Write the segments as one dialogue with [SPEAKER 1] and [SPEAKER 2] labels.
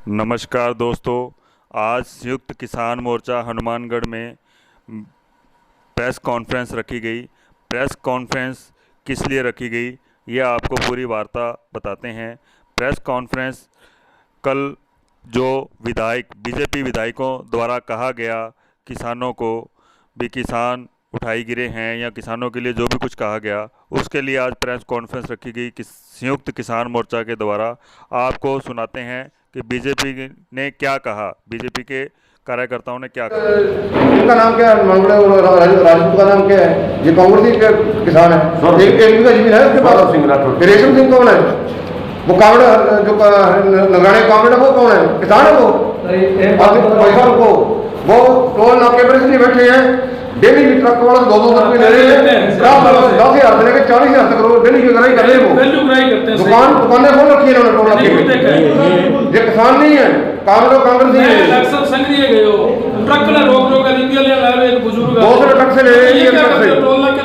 [SPEAKER 1] नमस्कार दोस्तों। आज संयुक्त किसान मोर्चा हनुमानगढ़ में प्रेस कॉन्फ्रेंस रखी गई। प्रेस कॉन्फ्रेंस किस लिए रखी गई, यह आपको पूरी वार्ता बताते हैं। प्रेस कॉन्फ्रेंस कल जो बीजेपी विधायकों द्वारा कहा गया, किसानों को भी किसान उठाई गिरे हैं या किसानों के लिए जो भी कुछ कहा गया, उसके लिए आज प्रेस कॉन्फ्रेंस रखी गई संयुक्त किसान मोर्चा के द्वारा। आपको सुनाते हैं कि बीजेपी ने क्या कहा, बीजेपी के कार्यकर्ताओं ने क्या कहा।
[SPEAKER 2] इनका नाम क्या है? मंगले और राजपूत का नाम क्या है? ये कांग्रेसी के किसान है। एक एमपी का जमीन है उसके पास। सिंह राठौर। रेशम सिंह कौन है? वो कांवड़ जो नगराने कांवड़ है, वो कौन है? किसान है वो। पैसा रुको, वो टोल नाके पर इसलिए बैठे हैं। डेली की ट्रक वाला 2-2 रुपये ले रहे हैं। 10,000 से लेकर 40,000 तक डेली की गराई कर रहे हैं। वो दुकानें खोल रखी है इन्होंने टोल नाके पे। ये किसान नहीं है, कांग्रेस नहीं है।
[SPEAKER 3] ट्रक वाला रोक रोक कर एक बुजुर्ग
[SPEAKER 2] 200 ट्रक से ले रहे हैं।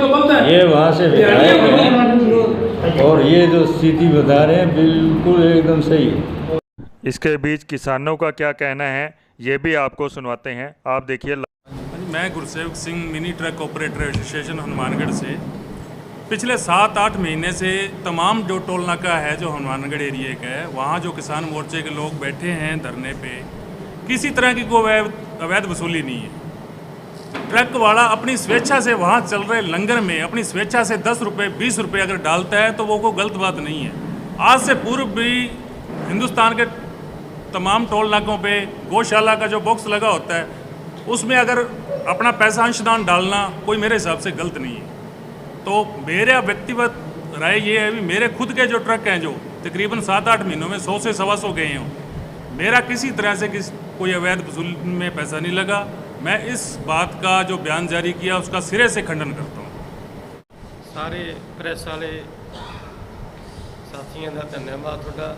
[SPEAKER 3] तो बनता है
[SPEAKER 4] ये वहाँ से विधायक और ये जो स्थिति बता रहे हैं बिल्कुल एकदम सही है।
[SPEAKER 1] इसके बीच किसानों का क्या कहना है, ये भी आपको सुनवाते हैं। आप देखिए।
[SPEAKER 5] मैं Gursewak Singh, mini truck operator association Hanumangarh से। पिछले 7-8 महीने से तमाम जो टोल नाका है जो हनुमानगढ़ एरिया का है, वहाँ जो किसान मोर्चे के लोग बैठे हैं धरने पे, किसी तरह की कोई अवैध वसूली नहीं है। ट्रक वाला अपनी स्वेच्छा से वहाँ चल रहे लंगर में अपनी स्वेच्छा से 10 रुपये 20 रुपये अगर डालता है तो वो कोई गलत बात नहीं है। आज से पूर्व भी हिंदुस्तान के तमाम टोल नाकों पे गौशाला का जो बॉक्स लगा होता है, उसमें अगर अपना पैसा अंशदान डालना कोई मेरे हिसाब से गलत नहीं है। तो मेरा व्यक्तिगत राय ये है भी मेरे खुद के जो ट्रक हैं जो तकरीबन 7-8 महीनों में 100 से 125 गए हों, मेरा किसी तरह से कोई अवैध वसूल में पैसा नहीं लगा। मैं इस बात का जो बयान जारी किया उसका सिरे से खंडन करता हूँ।
[SPEAKER 6] सारे प्रेस वाले साथियों का धन्यवाद तुहाडा।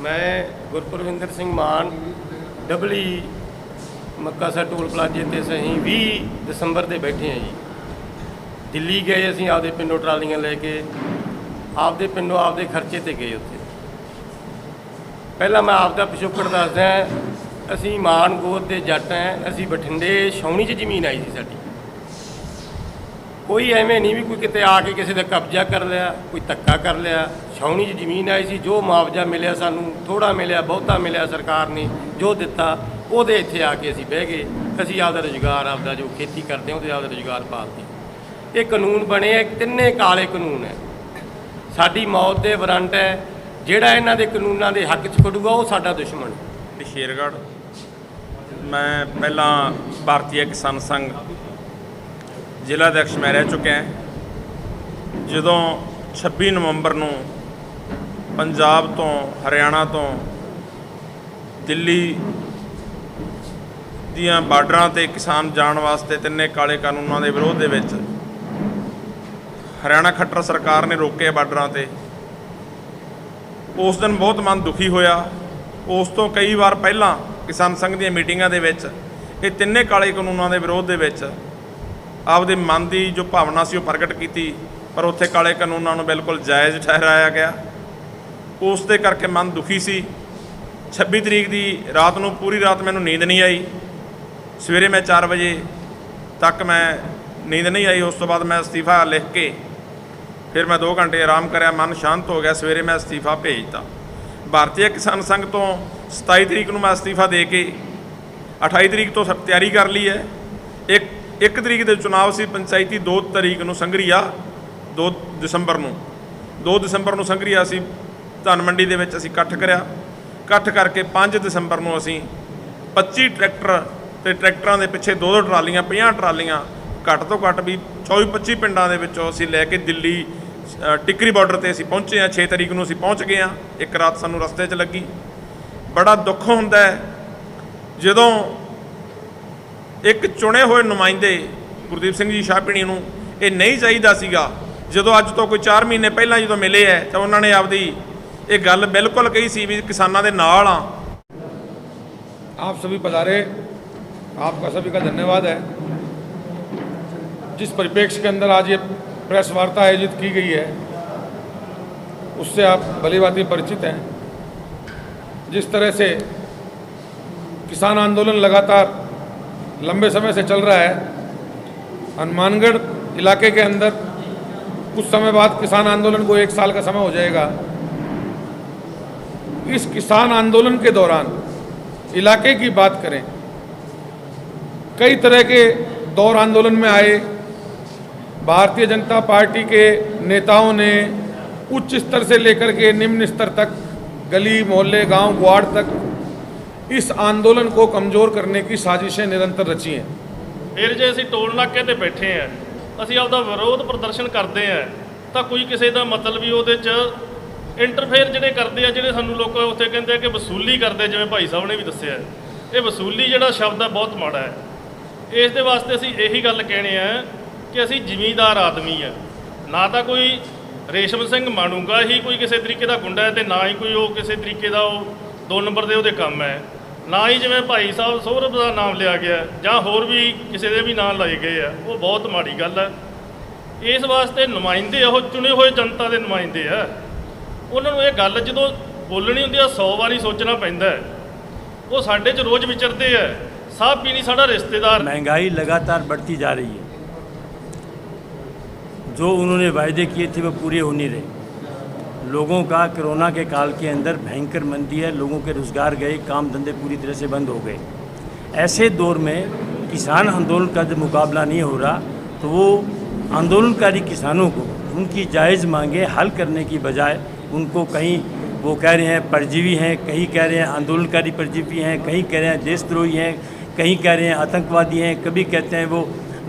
[SPEAKER 6] मैं गुरप्रविंदर सिंह मान डबली मक्कासा टोल प्लाजे ते सही 20 दसंबर ਦੇ बैठे हैं जी। दिल्ली गए ਅਸੀਂ आपदे पिंडों ट्रालियां लेके, आपदे पिंडों आपदे खर्चे ते गए उत्थे। पहला मैं आपका पिछोकड़ दसदा, ਅਸੀਂ ਮਾਨ ਗੋਤ ਦੇ ਜੱਟ हैं। ਅਸੀਂ ਬਠਿੰਡੇ ਛਾਉਣੀ 'ਚ ਜ਼ਮੀਨ ਆਈ ਸੀ ਸਾਡੀ। ਕੋਈ ਐਵੇਂ ਨਹੀਂ ਵੀ ਕੋਈ ਕਿਤੇ ਆ ਕੇ ਕਿਸੇ ਦਾ ਕਬਜ਼ਾ ਕਰ ਲਿਆ, ਕੋਈ ਧੱਕਾ ਕਰ ਲਿਆ। ਛਾਉਣੀ 'ਚ ਜ਼ਮੀਨ ਆਈ ਸੀ, ਜੋ ਮੁਆਵਜ਼ਾ ਮਿਲਿਆ ਸਾਨੂੰ, ਥੋੜ੍ਹਾ ਮਿਲਿਆ ਬਹੁਤਾ ਮਿਲਿਆ, ਸਰਕਾਰ ਨੇ ਜੋ ਦਿੱਤਾ ਉਹਦੇ ਇੱਥੇ ਆ ਕੇ ਅਸੀਂ ਬਹਿ ਗਏ। ਅਸੀਂ ਆਪਦਾ ਰੁਜ਼ਗਾਰ, ਆਪਦਾ ਜੋ ਖੇਤੀ ਕਰਦੇ ਉਹਦੇ ਆਪਦਾ ਰੁਜ਼ਗਾਰ ਪਾਲਦੇ। ਇਹ ਕਾਨੂੰਨ ਬਣੇ ਹੈ, ਤਿੰਨੇ ਕਾਲੇ ਕਾਨੂੰਨ ਹੈ। ਸਾਡੀ ਮੌਤ ਦੇ ਵਾਰੰਟ ਹੈ। ਜਿਹੜਾ ਇਹਨਾਂ ਦੇ ਕਾਨੂੰਨਾਂ ਦੇ ਹੱਕ 'ਚ ਖੜੂਗਾ ਉਹ ਸਾਡਾ ਦੁਸ਼ਮਣ ਹੈ।
[SPEAKER 7] शेरगढ़ मैं पहला भारतीय किसान संघ ਜ਼ਿਲ੍ਹਾ ਅਧਿਕਸ਼ मैं रह चुका ਜਦੋਂ 26 ਨਵੰਬਰ ਨੂੰ ਪੰਜਾਬ ਤੋਂ ਹਰਿਆਣਾ ਤੋਂ ਦਿੱਲੀ ਦੀਆਂ ਬਾਰਡਰਾਂ ਤੇ ਕਿਸਾਨ ਜਾਣ ਵਾਸਤੇ ਤਿੰਨੇ ਕਾਲੇ ਕਾਨੂੰਨਾਂ ਦੇ ਵਿਰੋਧ ਦੇ ਵਿੱਚ ਹਰਿਆਣਾ ਖੱਟਰ ਸਰਕਾਰ ਨੇ ਰੋਕੇ ਬਾਰਡਰਾਂ ਤੇ। ਉਸ ਦਿਨ ਬਹੁਤ ਮਨ ਦੁਖੀ ਹੋਇਆ। ਉਸ ਤੋਂ ਕਈ ਵਾਰ ਪਹਿਲਾਂ ਕਿਸਾਨ ਸੰਘ ਦੀਆਂ ਮੀਟਿੰਗਾਂ ਦੇ ਵਿੱਚ ਇਹ ਤਿੰਨੇ ਕਾਲੇ ਕਾਨੂੰਨਾਂ ਦੇ ਵਿਰੋਧ ਦੇ ਵਿੱਚ ਆਪਦੇ ਮਨ ਦੀ ਜੋ ਭਾਵਨਾ ਸੀ ਉਹ ਪ੍ਰਗਟ ਕੀਤੀ, ਪਰ ਉੱਥੇ ਕਾਲੇ ਕਾਨੂੰਨਾਂ ਨੂੰ ਬਿਲਕੁਲ ਜਾਇਜ਼ ਠਹਿਰਾਇਆ ਗਿਆ। ਉਸ ਦੇ ਕਰਕੇ ਮਨ ਦੁਖੀ ਸੀ। 26 ਤਰੀਕ ਦੀ ਰਾਤ ਨੂੰ ਪੂਰੀ ਰਾਤ ਮੈਨੂੰ ਨੀਂਦ ਨਹੀਂ ਆਈ। ਸਵੇਰੇ ਮੈਂ 4 ਵਜੇ ਤੱਕ ਮੈਂ ਨੀਂਦ ਨਹੀਂ ਆਈ। ਉਸ ਤੋਂ ਬਾਅਦ ਮੈਂ ਅਸਤੀਫਾ ਲਿਖ ਕੇ ਫਿਰ ਮੈਂ 2 ਘੰਟੇ ਆਰਾਮ ਕਰਿਆ, ਮਨ ਸ਼ਾਂਤ ਹੋ ਗਿਆ। ਸਵੇਰੇ ਮੈਂ ਅਸਤੀਫਾ ਭੇਜਤਾ। ਭਾਰਤੀ ਕਿਸਾਨ ਸੰਘ ਤੋਂ 27 ਤਰੀਕ ਨੂੰ ਮੈਂ ਅਸਤੀਫਾ ਦੇ ਕੇ 28 ਤਰੀਕ ਤੋਂ ਤਿਆਰੀ ਕਰ ਲਈ ਹੈ। ਇੱਕ ਤਰੀਕ ਦੇ ਚੁਣਾਵ ਸੀ ਪੰਚਾਇਤੀ, 2 ਤਰੀਕ ਨੂੰ ਸੰਗਰੀਆ, 2 ਦਸੰਬਰ ਨੂੰ ਸੰਗਰੀਆ ਅਸੀਂ ਧਨ ਮੰਡੀ ਦੇ ਵਿੱਚ ਅਸੀਂ ਇਕੱਠ ਕਰਿਆ। ਇਕੱਠ ਕਰਕੇ 5 ਦਸੰਬਰ ਨੂੰ ਅਸੀਂ 25 ਟਰੈਕਟਰ ਅਤੇ ਟਰੈਕਟਰਾਂ ਦੇ ਪਿੱਛੇ 2-2 ਟਰਾਲੀਆਂ, 50 ਟਰਾਲੀਆਂ, ਘੱਟ ਤੋਂ ਘੱਟ ਵੀ 24-25 ਪਿੰਡਾਂ ਦੇ ਵਿੱਚੋਂ ਅਸੀਂ ਲੈ ਕੇ ਦਿੱਲੀ ਟਿੱਕਰੀ ਬਾਰਡਰ ਤੇ ਅਸੀਂ ਪਹੁੰਚੇ ਹਾਂ। 6 ਤਰੀਕ ਨੂੰ ਅਸੀਂ ਪਹੁੰਚ ਗਏ ਹਾਂ। ਇੱਕ ਰਾਤ ਸਾਨੂੰ ਰਸਤੇ 'ਚ ਲੱਗੀ। ਬੜਾ ਦੁੱਖ ਹੁੰਦਾ ਹੈ ਜਦੋਂ ਇੱਕ ਚੁਣੇ ਹੋਏ ਨੁਮਾਇੰਦੇ ਗੁਰਦੀਪ ਸਿੰਘ ਜੀ ਸ਼ਾਹਪੀਣੀ ਨੂੰ ਇਹ ਨਹੀਂ ਚਾਹੀਦਾ ਸੀਗਾ। ਜਦੋਂ ਅੱਜ ਤੋਂ ਕੋਈ 4 ਮਹੀਨੇ ਪਹਿਲਾਂ ਜਦੋਂ ਮਿਲੇ ਹੈ ਤਾਂ ਉਹਨਾਂ ਨੇ ਆਪਦੀ ਇਹ ਗੱਲ ਬਿਲਕੁਲ ਕਹੀ ਸੀ ਵੀ किसानों के नाल हाँ।
[SPEAKER 8] आप सभी पधारे, आपका सभी का धन्यवाद है। जिस परिप्रेक्ष्य के अंदर आज ये प्रेस वार्ता आयोजित की गई है उससे आप भली भांति परिचित हैं। जिस तरह से किसान आंदोलन लगातार लंबे समय से चल रहा है, हनुमानगढ़ इलाके के अंदर कुछ समय बाद किसान आंदोलन को 1 साल का समय हो जाएगा। इस किसान आंदोलन के दौरान इलाके की बात करें, कई तरह के दौर आंदोलन में आए। भारतीय जनता पार्टी के नेताओं ने उच्च स्तर से लेकर के निम्न स्तर तक, गली मोहल्ले गांव ग्वाड़ तक इस आंदोलन को कमज़ोर करने की साजिशें निरंतर रची हैं।
[SPEAKER 9] फिर जे ਅਸੀਂ ਟੋਲ ਨਾਕੇ ਤੇ ਬੈਠੇ ਆ, ਅਸੀਂ ਆਪਦਾ ਵਿਰੋਧ ਪ੍ਰਦਰਸ਼ਨ ਕਰਦੇ ਆ, ਤਾਂ ਕੋਈ ਕਿਸੇ ਦਾ ਮਤਲਬ ਵੀ ਉਹਦੇ 'ਚ ਇੰਟਰਫੇਅਰ ਜਿਹੜੇ ਕਰਦੇ ਆ, ਜਿਹੜੇ ਸਾਨੂੰ ਲੋਕ ਉੱਥੇ ਕਹਿੰਦੇ ਆ ਕਿ ਵਸੂਲੀ ਕਰਦੇ, ਜਿਵੇਂ ਭਾਈ ਸਾਹਿਬ ਨੇ ਵੀ ਦੱਸਿਆ, ਇਹ ਵਸੂਲੀ ਜਿਹੜਾ ਸ਼ਬਦ ਹੈ ਬਹੁਤ ਮਾੜਾ ਹੈ। ਇਸ ਦੇ ਵਾਸਤੇ ਅਸੀਂ ਇਹੀ ਗੱਲ ਕਹਿਣੇ ਆ ਕਿ ਅਸੀਂ ਜ਼ਿਮੀਂਦਾਰ ਆਦਮੀ ਆ, ਨਾ ਤਾਂ ਕੋਈ ਰੇਸ਼ਮ ਸਿੰਘ ਮਾਣੂਗਾ ਹੀ ਕੋਈ ਕਿਸੇ ਤਰੀਕੇ ਦਾ ਗੁੰਡਾ ਹੈ, ਤੇ ਨਾ ਹੀ ਕੋਈ ਉਹ ਕਿਸੇ ਤਰੀਕੇ ਦਾ ਉਹ 2 ਨੰਬਰ ਦੇ ਉਹਦੇ ਕੰਮ ਹੈ, ਨਾ ਹੀ ਜਿਵੇਂ ਭਾਈ ਸਾਹਿਬ ਸੌਰਭ ਦਾ ਨਾਮ ਲਿਆ ਗਿਆ ਜਾਂ ਹੋਰ ਵੀ ਕਿਸੇ ਦੇ ਵੀ ਨਾਮ ਲਾਏ ਗਏ ਆ, ਉਹ ਬਹੁਤ ਮਾੜੀ ਗੱਲ ਹੈ। ਇਸ ਵਾਸਤੇ ਨੁਮਾਇੰਦੇ ਉਹ ਚੁਣੇ ਹੋਏ ਜਨਤਾ ਦੇ ਨੁਮਾਇੰਦੇ ਆ, ਉਹਨਾਂ ਨੂੰ ਇਹ ਗੱਲ ਜਦੋਂ ਬੋਲਣੀ ਹੁੰਦੀ ਆ 100 ਵਾਰੀ ਸੋਚਣਾ ਪੈਂਦਾ। ਉਹ ਸਾਡੇ 'ਚ ਰੋਜ਼ ਵਿਚਰਦੇ ਆ, ਸਾਹ ਪੀਣੀ ਸਾਡਾ रिश्तेदार।
[SPEAKER 4] महंगाई लगातार बढ़ती जा रही है, जो उन्होंने वायदे किए थे वो पूरे हो नहीं रहे। लोगों का कोरोना के काल के अंदर भयंकर मंदी है, लोगों के रोज़गार गए, काम धंधे पूरी तरह से बंद हो गए। ऐसे दौर में किसान आंदोलन का जब मुकाबला नहीं हो रहा, तो वो आंदोलनकारी किसानों को उनकी जायज़ मांगे हल करने की बजाय उनको कहीं वो कह रहे हैं परजीवी हैं, कहीं कह रहे हैं आंदोलनकारी परजीवी हैं, कहीं कह रहे हैं देशद्रोही हैं, कहीं कह रहे हैं आतंकवादी हैं, कभी कहते हैं वो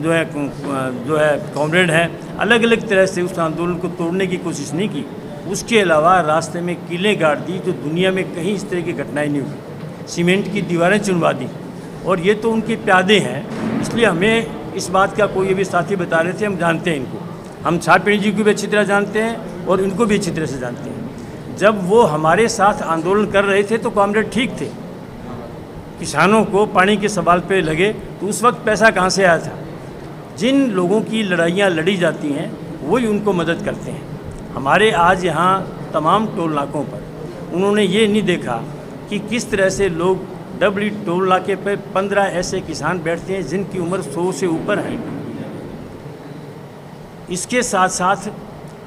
[SPEAKER 4] जो है कॉमरेड हैं। अलग अलग तरह से उस आंदोलन को तोड़ने की कोशिश नहीं की। उसके अलावा रास्ते में कीलें गाड़ दी, जो दुनिया में कहीं इस तरह की घटनाएं नहीं हुई। सीमेंट की दीवारें चुनवा दी, और ये तो उनके प्यादे हैं, इसलिए हमें इस बात का कोई भी साथी बता रहे थे, हम जानते हैं इनको, हम छाटपिणी जी को भी अच्छी तरह जानते हैं और इनको भी अच्छी तरह से जानते हैं। जब वो हमारे साथ आंदोलन कर रहे थे तो कॉमरेड ठीक थे, किसानों को पानी के सवाल पे लगे तो उस वक्त पैसा कहाँ से आया था? जिन लोगों की लड़ाइयाँ लड़ी जाती हैं वही उनको मदद करते हैं। हमारे आज यहाँ तमाम टोल नाकों पर उन्होंने ये नहीं देखा कि किस तरह से लोग डबली टोल नाके पर 15 ऐसे किसान बैठते हैं जिनकी उम्र 100 से ऊपर है। इसके साथ साथ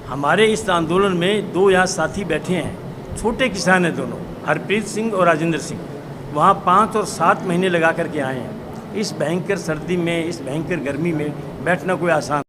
[SPEAKER 4] हमारे इस आंदोलन में 2 यहाँ साथी बैठे हैं, छोटे किसान हैं दोनों, हरप्रीत सिंह और राजेंद्र सिंह। वहाँ 5 और 7 महीने लगा करके आए हैं। इस भयंकर सर्दी में, इस भयंकर गर्मी में बैठना कोई आसान